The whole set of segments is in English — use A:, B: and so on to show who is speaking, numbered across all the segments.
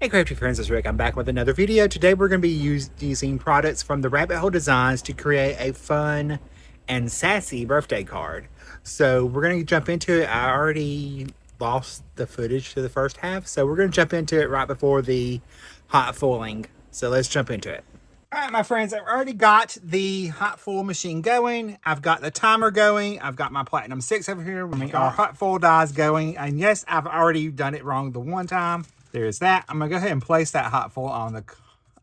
A: Hey crafty friends, it's Rick. I'm back with another video. Today we're going to be using products from the Rabbit Hole Designs to create a fun and sassy birthday card. So we're going to jump into it. I already lost the footage to the first half, so we're going to jump into it right before the hot foiling. So let's jump into it. Alright my friends, I've already got the hot foil machine going. I've got the timer going. I've got my Platinum 6 over here. Our hot foil dies going. And yes, I've already done it wrong the one time. There's that. I'm gonna go ahead and place that hot foil on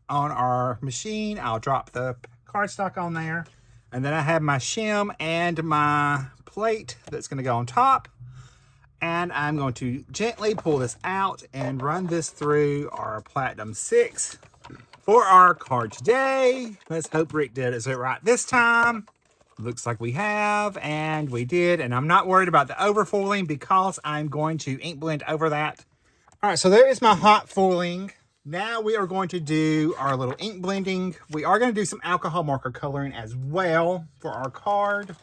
A: our machine. I'll drop the cardstock on there. And then I have my shim and my plate that's gonna go on top. And I'm going to gently pull this out and run this through our Platinum 6 for our card today. Let's hope Rick did it right this time. Looks like we have, and we did. And I'm not worried about the overfoiling because I'm going to ink blend over that. All right, so there is my hot foiling. Now we are going to do our little ink blending. We are going to do some alcohol marker coloring as well for our card.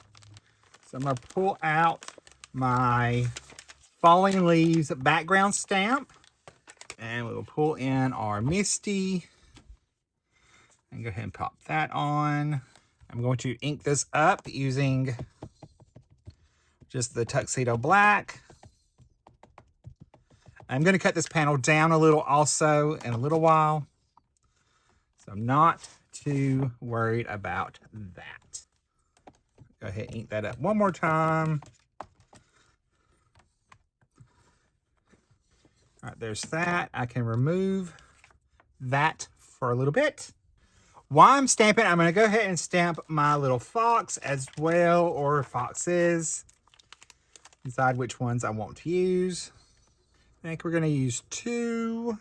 A: So I'm going to pull out my Falling Leaves background stamp. And we will pull in our Misty. And go ahead and pop that on. I'm going to ink this up using just the Tuxedo Black. I'm going to cut this panel down a little also in a little while. So I'm not too worried about that. Go ahead and ink that up one more time. All right, there's that. I can remove that for a little bit. While I'm stamping, I'm going to go ahead and stamp my little fox as well, or foxes. Decide which ones I want to use. I think we're going to use 2.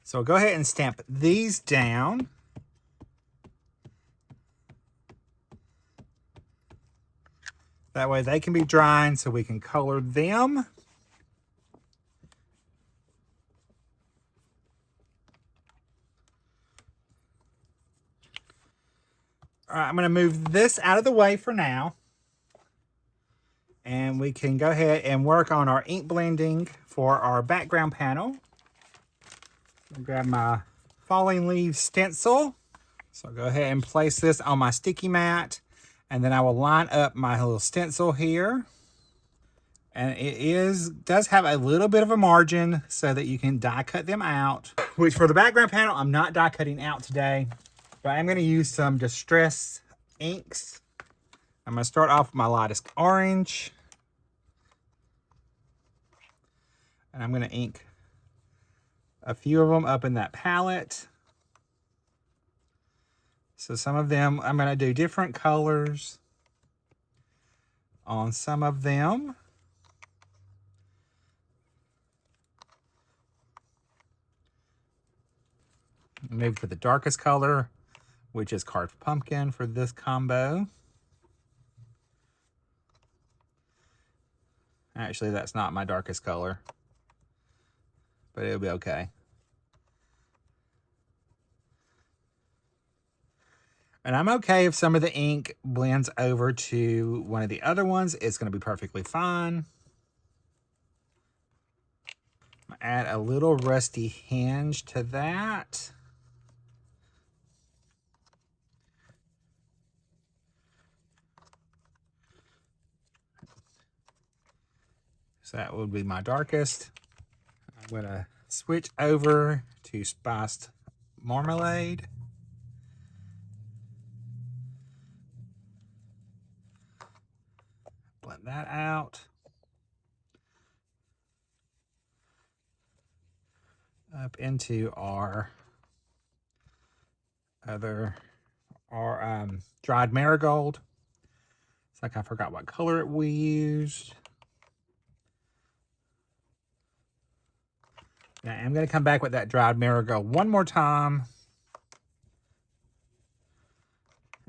A: So go ahead and stamp these down. That way they can be drying so we can color them. All right, I'm going to move this out of the way for now. And we can go ahead and work on our ink blending for our background panel. I'll grab my Falling Leaves stencil. So I'll go ahead and place this on my sticky mat. And then I will line up my little stencil here. And it does have a little bit of a margin so that you can die cut them out. Which for the background panel, I'm not die cutting out today. But I'm going to use some Distress inks. I'm going to start off with my lightest orange. And I'm going to ink a few of them up in that palette. So some of them, I'm going to do different colors on some of them. Maybe for the darkest color, which is Carved Pumpkin for this combo. Actually, that's not my darkest color, but it'll be okay. And I'm okay if some of the ink blends over to one of the other ones. It's going to be perfectly fine. Add a little rusty hinge to that. So that would be my darkest. I'm going to switch over to Spiced Marmalade. Blend that out. Up into our dried marigold. It's like I forgot what color we used. Now I'm going to come back with that dried marigold one more time.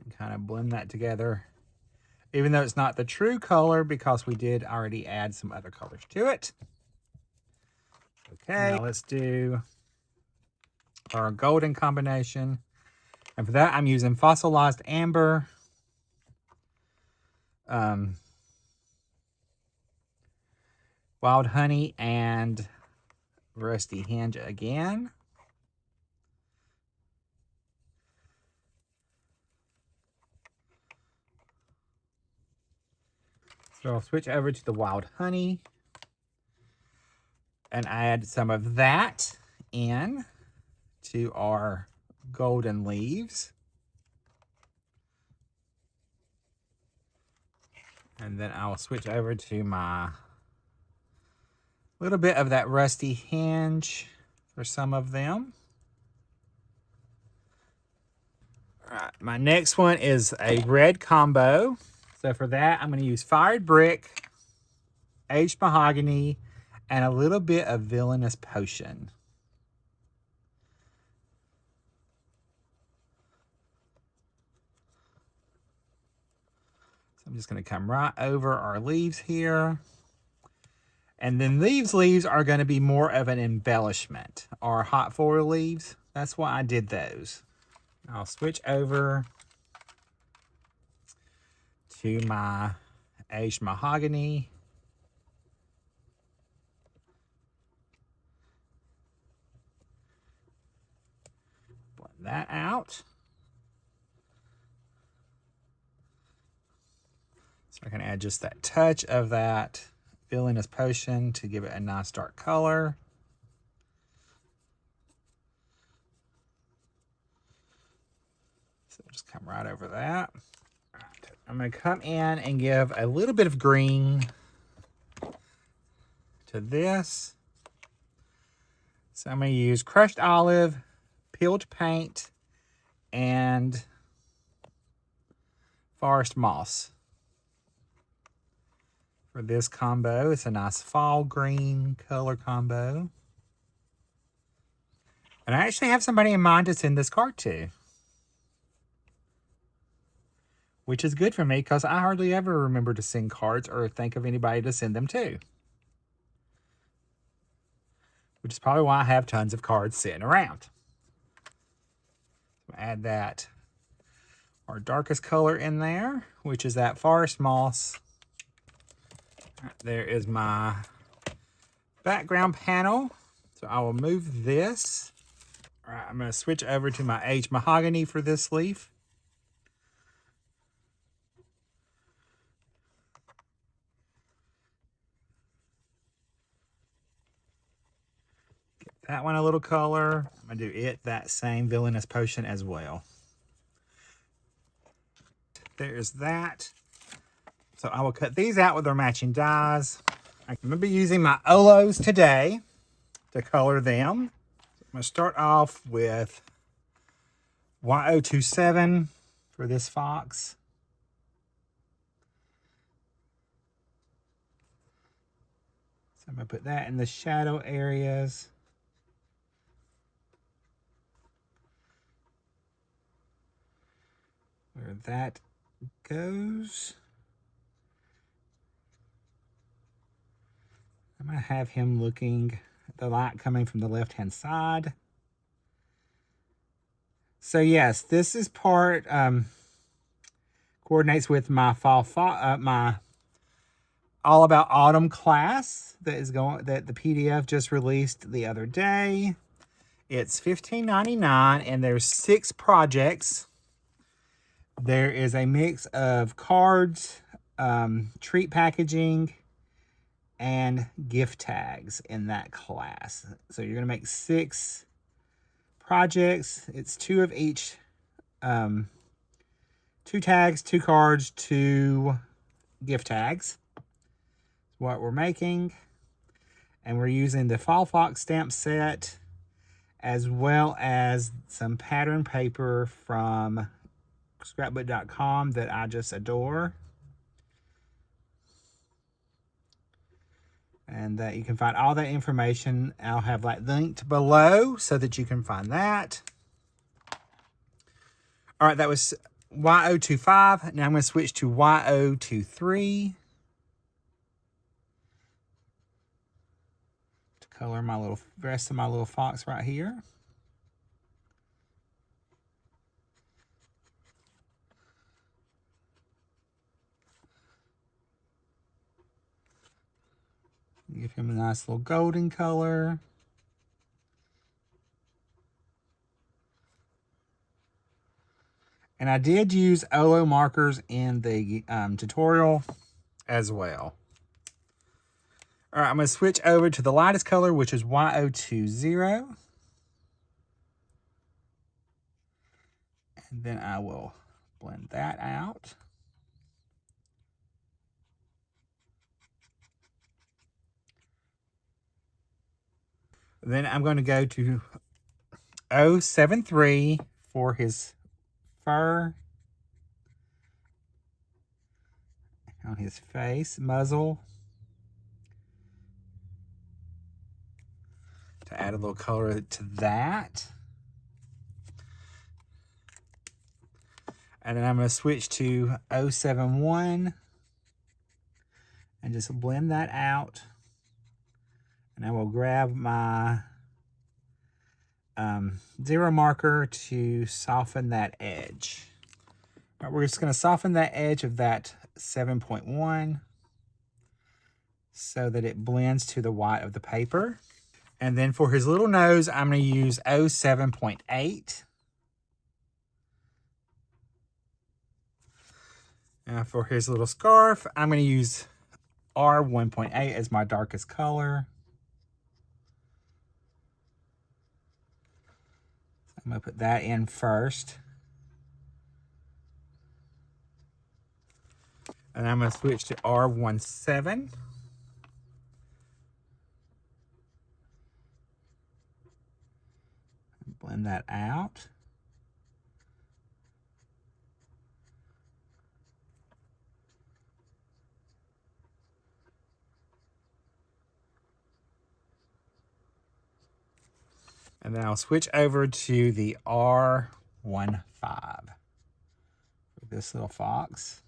A: And kind of blend that together. Even though it's not the true color because we did already add some other colors to it. Okay, now let's do our golden combination. And for that, I'm using Fossilized Amber. wild honey and rusty hinge again. So I'll switch over to the wild honey and add some of that in to our golden leaves. And then I'll switch over to my little bit of that rusty hinge for some of them. All right, my next one is a red combo. So for that, I'm going to use fired brick, aged mahogany, and a little bit of villainous potion. So I'm just going to come right over our leaves here. And then these leaves are going to be more of an embellishment. Our hot foil leaves, that's why I did those. I'll switch over to my aged mahogany. Blend that out. So I can add just that touch of that villainous potion to give it a nice dark color. So just come right over that. All right. I'm going to come in and give a little bit of green to this. So I'm going to use crushed olive, peeled paint, and forest moss. For this combo, it's a nice fall green color combo. And I actually have somebody in mind to send this card to, which is good for me because I hardly ever remember to send cards or think of anybody to send them to, which is probably why I have tons of cards sitting around. So add that, our darkest color in there, which is that forest moss. Right, there is my background panel. So I will move this. All right, I'm going to switch over to my aged mahogany for this leaf. Get that one a little color. I'm going to do it that same villainous potion as well. There's that. So I will cut these out with their matching dies. I'm going to be using my OLOs today to color them. I'm going to start off with Y027 for this fox. So I'm going to put that in the shadow areas. Where that goes. I'm going to have him looking at the light coming from the left-hand side. So yes, this is part, coordinates with my my All About Autumn class that the PDF just released the other day. It's $15.99 and there's 6 projects. There is a mix of cards, treat packaging, and gift tags in that class. So you're going to make 6 projects. It's 2 of each. 2 tags, 2 cards, 2 gift tags. That's what we're making. And we're using the Fall Fox stamp set as well as some pattern paper from scrapbook.com that I just adore. And that you can find all that information. I'll have that linked below so that you can find that. All right, that was Y025. Now I'm going to switch to Y023 to color my rest of my little fox right here. Give him a nice little golden color. And I did use OLO markers in the tutorial as well. All right, I'm going to switch over to the lightest color, which is Y020. And then I will blend that out. Then I'm going to go to 073 for his fur on his face, muzzle, to add a little color to that. And then I'm going to switch to 071 and just blend that out. And I will grab my zero marker to soften that edge. All right, we're just going to soften that edge of that 7.1 so that it blends to the white of the paper. And then for his little nose, I'm going to use 07.8. Now for his little scarf, I'm going to use R1.8 as my darkest color. I'm going to put that in first. And I'm going to switch to R17. Blend that out. And then I'll switch over to the R15 for this little fox.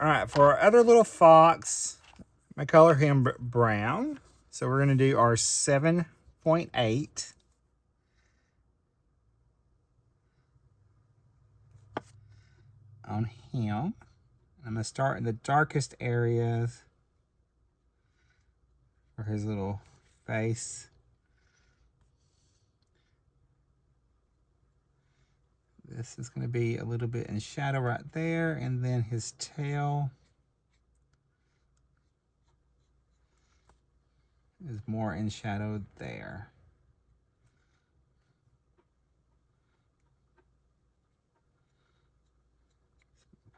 A: All right, for our other little fox, I color him brown. So we're going to do our 7.8. On him. I'm going to start in the darkest areas for his little face. This is going to be a little bit in shadow right there, and then his tail is more in shadow there.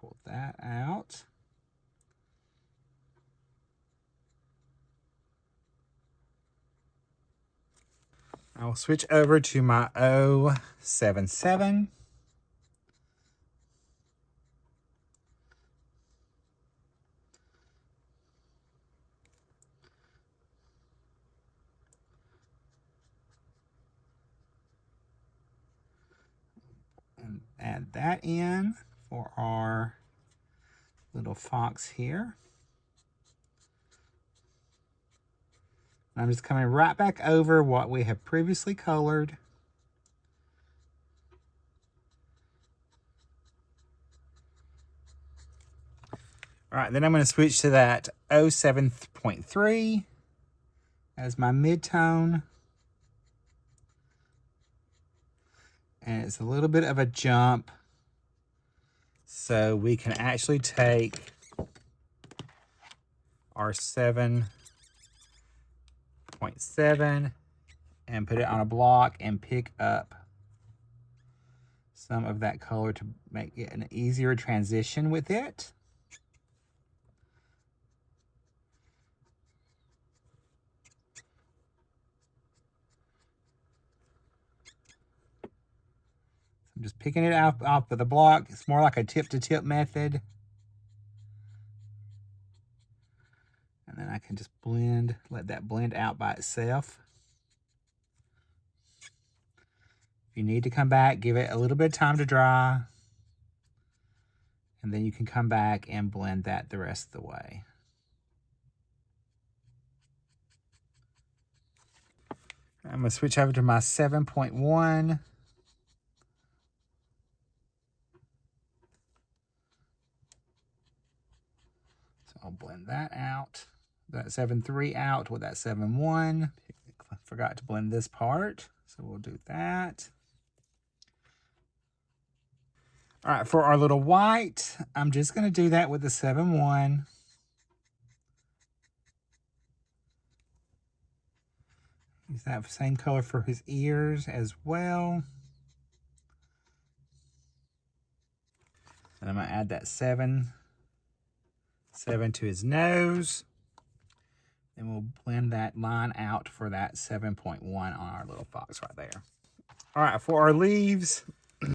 A: Pull that out. I'll switch over to my 077. And add that in for our little fox here. I'm just coming right back over what we have previously colored. All right, then I'm going to switch to that 07.3 as my mid-tone. And it's a little bit of a jump, so we can actually take our 7.7 and put it on a block and pick up some of that color to make it an easier transition with it. I'm just picking it off of the block. It's more like a tip-to-tip method. And And then I can just blend, let that blend out by itself. If you need to come back, give it a little bit of time to dry. And then you can come back and blend that the rest of the way. I'm going to switch over to my 7.1. So I'll blend that out. That 7.3 out with that 7.1. I forgot to blend this part, so we'll do that. All right, for our little white, I'm just going to do that with the 7.1. Use that same color for his ears as well. And I'm going to add that 7 to his nose. And we'll blend that line out for that 7.1 on our little fox right there. All right, for our leaves,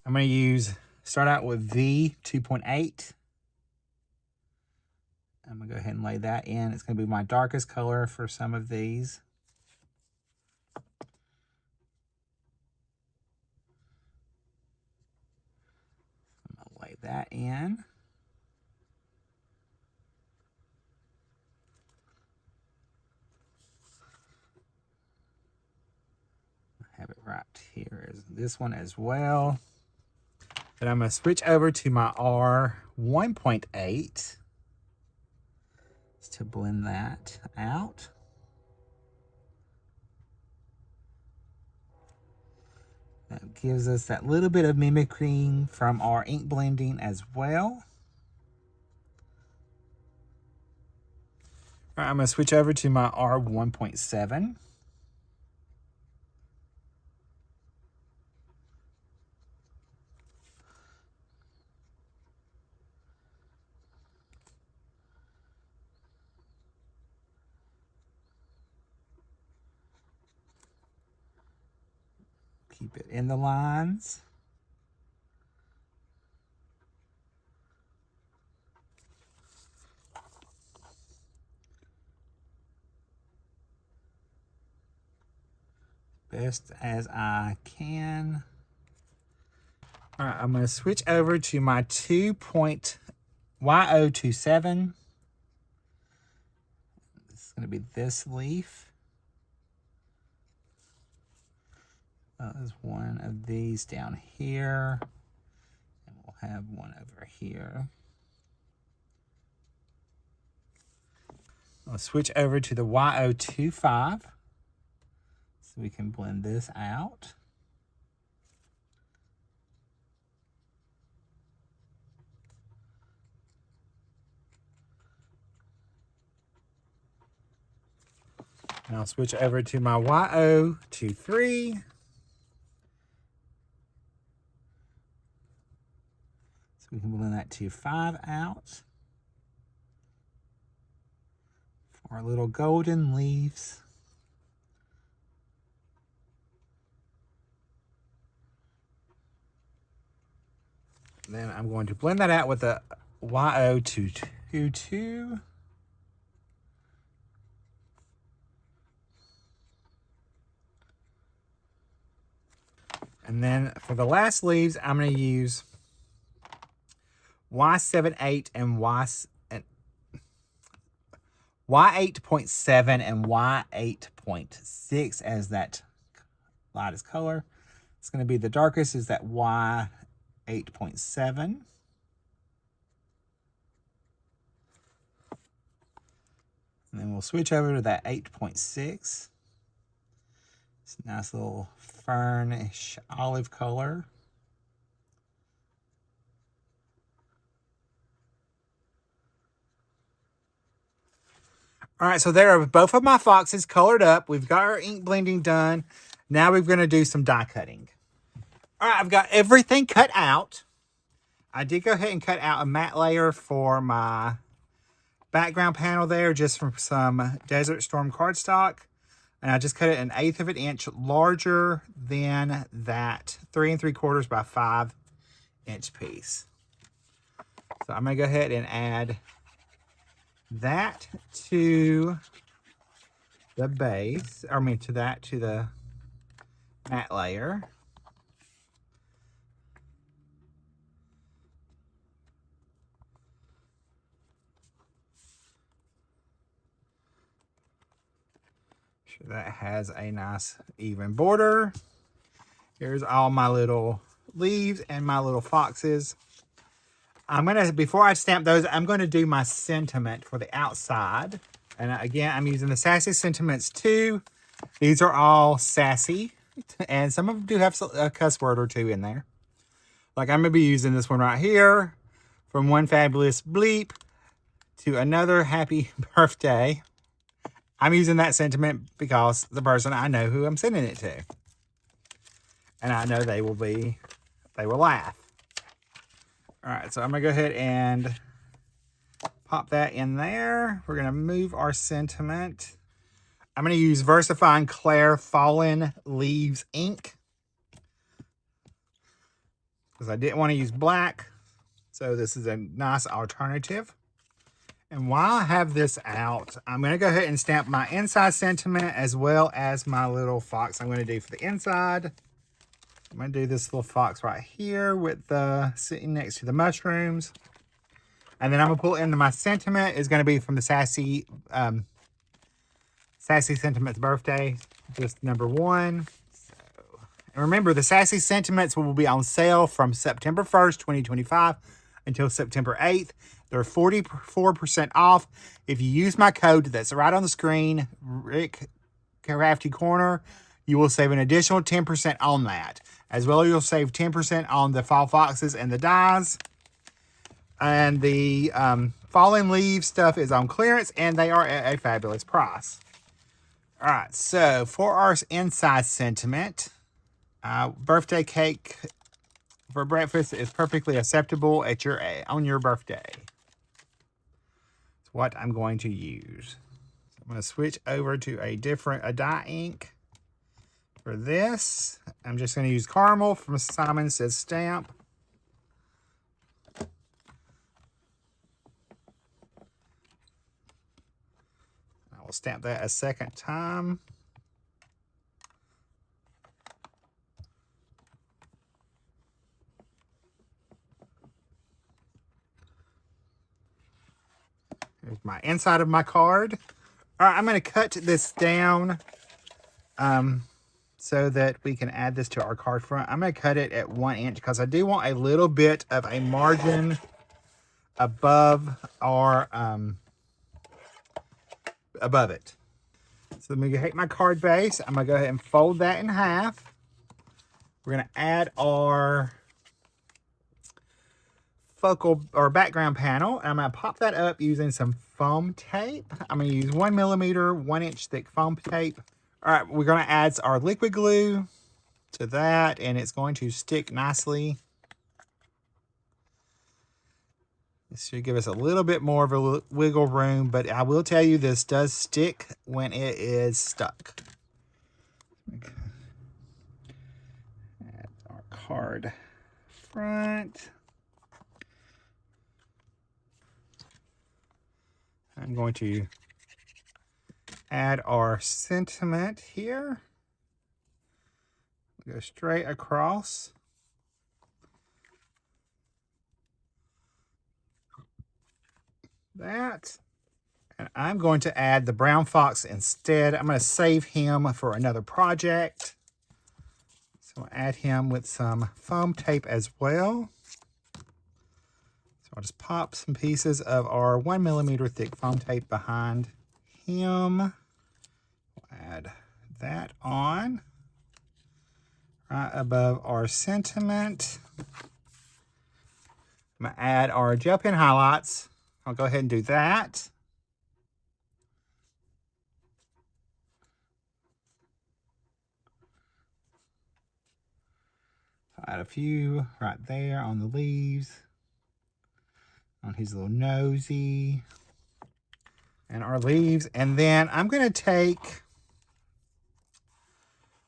A: I'm going to start out with V 2.8. I'm going to go ahead and lay that in. It's going to be my darkest color for some of these. I'm going to lay that in. Have it right here as this one as well. Then I'm going to switch over to my R 1.8 to blend that out. That gives us that little bit of mimicking from our ink blending as well. All right, I'm going to switch over to my R 1.7. Keep it in the lines. Best as I can. All right, I'm going to switch over to my YO27. This is going to be this leaf. There's one of these down here, and we'll have one over here. I'll switch over to the YO25 so we can blend this out. And I'll switch over to my YO23. We can blend that 2.5 out for our little golden leaves. Then I'm going to blend that out with the YO222. And then for the last leaves, I'm going to use Y78 and Y8.7 and Y8.6 as that lightest color. It's going to be the darkest is that Y8.7. And then we'll switch over to that 8.6. It's a nice little fernish olive color. All right, so there are both of my foxes colored up. We've got our ink blending done. Now we're going to do some die cutting. All right, I've got everything cut out. I did go ahead and cut out a matte layer for my background panel there, just from some Desert Storm cardstock. And I just cut it 1/8 of an inch larger than that 3 3/4 by 5 inch piece. So I'm going to go ahead and add that to the base, to the matte layer. Sure that has a nice even border. Here's all my little leaves and my little foxes. Before I stamp those, I'm gonna do my sentiment for the outside. And again, I'm using the Sassy Sentiments 2. These are all sassy, and some of them do have a cuss word or two in there. Like I'm gonna be using this one right here, from one fabulous bleep to another happy birthday. I'm using that sentiment because the person I know who I'm sending it to. And I know they will laugh. All right, so I'm gonna go ahead and pop that in there. We're gonna move our sentiment. I'm gonna use VersaFine Claire Fallen Leaves ink, because I didn't want to use black. So this is a nice alternative. And while I have this out, I'm going to go ahead and stamp my inside sentiment as well as my little fox I'm going to do for the inside. I'm going to do this little fox right here with the sitting next to the mushrooms. And then I'm going to pull into my sentiment. Is going to be from the Sassy Sentiments Birthday, just number 1. And remember, the Sassy Sentiments will be on sale from September 1st, 2025 until September 8th. They're 44% off. If you use my code that's right on the screen, Rick Crafty Corner, you will save an additional 10% on that. As well, you'll save 10% on the fall foxes and the dies. And the fallen leaves stuff is on clearance, and they are at a fabulous price. All right, so for our inside sentiment, birthday cake for breakfast is perfectly acceptable on your birthday. It's what I'm going to use. So I'm going to switch over to a dye ink for this. I'm just going to use Caramel from Simon Says Stamp. I will stamp that a second time. Here's my inside of my card. All right, I'm going to cut this down so that we can add this to our card front. I'm going to cut it at 1 inch because I do want a little bit of a margin above above it. So let me take my card base. I'm going to go ahead and fold that in half. We're going to add our focal or background panel, and I'm going to pop that up using some foam tape. I'm going to use 1mm, 1 inch thick foam tape. All right, we're going to add our liquid glue to that, and it's going to stick nicely. This should give us a little bit more of a wiggle room, but I will tell you this does stick when it is stuck. Okay. Add our card front. I'm going to add our sentiment here. Go straight across. That. And I'm going to add the brown fox instead. I'm going to save him for another project. So I'll add him with some foam tape as well. So I'll just pop some pieces of our 1mm thick foam tape behind him. We'll add that on right above our sentiment. I'm going to add our gel pen highlights. I'll go ahead and do that. I'll add a few right there on the leaves, on his little nosy, and our leaves. And then I'm going to take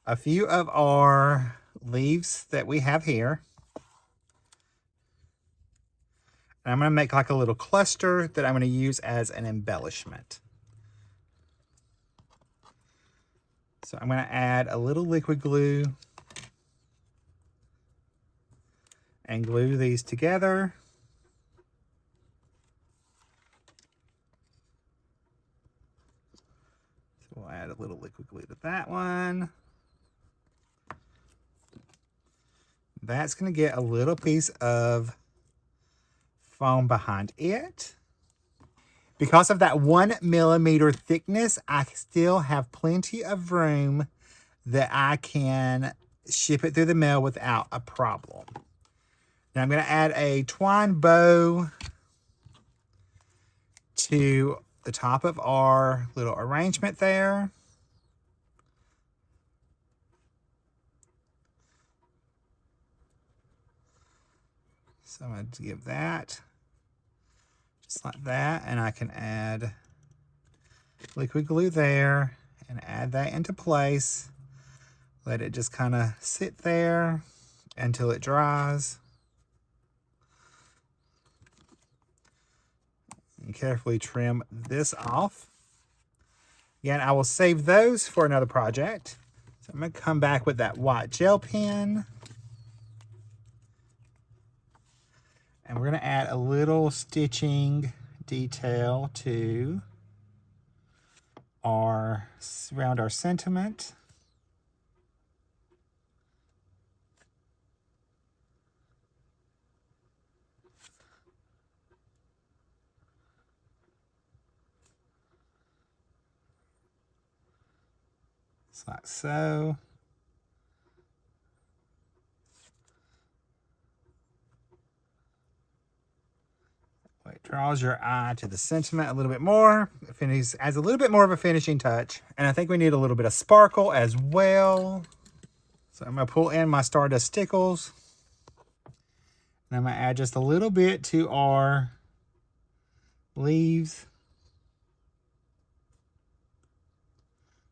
A: a few of our leaves that we have here, And I'm going to make like a little cluster that I'm going to use as an embellishment. So I'm going to add a little liquid glue and glue these together. So we'll add a little liquid glue to that one. That's going to get a little piece of foam behind it. Because of that 1 millimeter thickness, I still have plenty of room that I can ship it through the mail without a problem. Now I'm going to add a twine bow to the top of our little arrangement there. So I'm going to give that just like that, and I can add liquid glue there and add that into place. Let it just kind of sit there until it dries. And carefully trim this off. Again, I will save those for another project. So I'm going to come back with that white gel pen. And we're going to add a little stitching detail to around our sentiment. Just like so. It draws your eye to the sentiment a little bit more. It adds a little bit more of a finishing touch. And I think we need a little bit of sparkle as well. So I'm going to pull in my Stardust Stickles. And I'm going to add just a little bit to our leaves.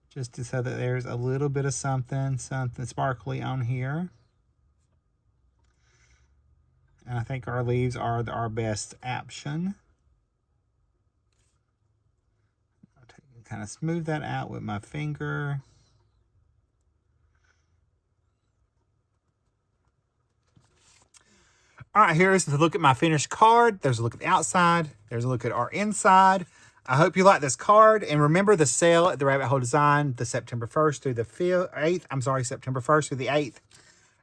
A: Just so that there's a little bit of something sparkly on here. And I think our leaves are our best option. I'll kind of smooth that out with my finger. All right, here's a look at my finished card. There's a look at the outside. There's a look at our inside. I hope you like this card. And remember the sale at the Rabbit Hole Design, the September 1st through the 8th. I'm sorry, September 1st through the 8th.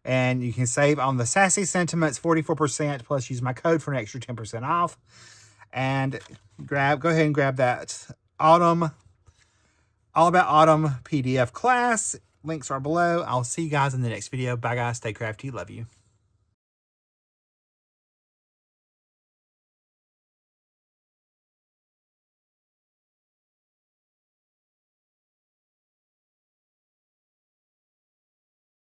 A: And you can save on the Sassy Sentiments 44%, plus use my code for an extra 10% off. And go ahead and grab that Autumn, All About Autumn PDF class. Links are below. I'll see you guys in the next video. Bye, guys. Stay crafty. Love you.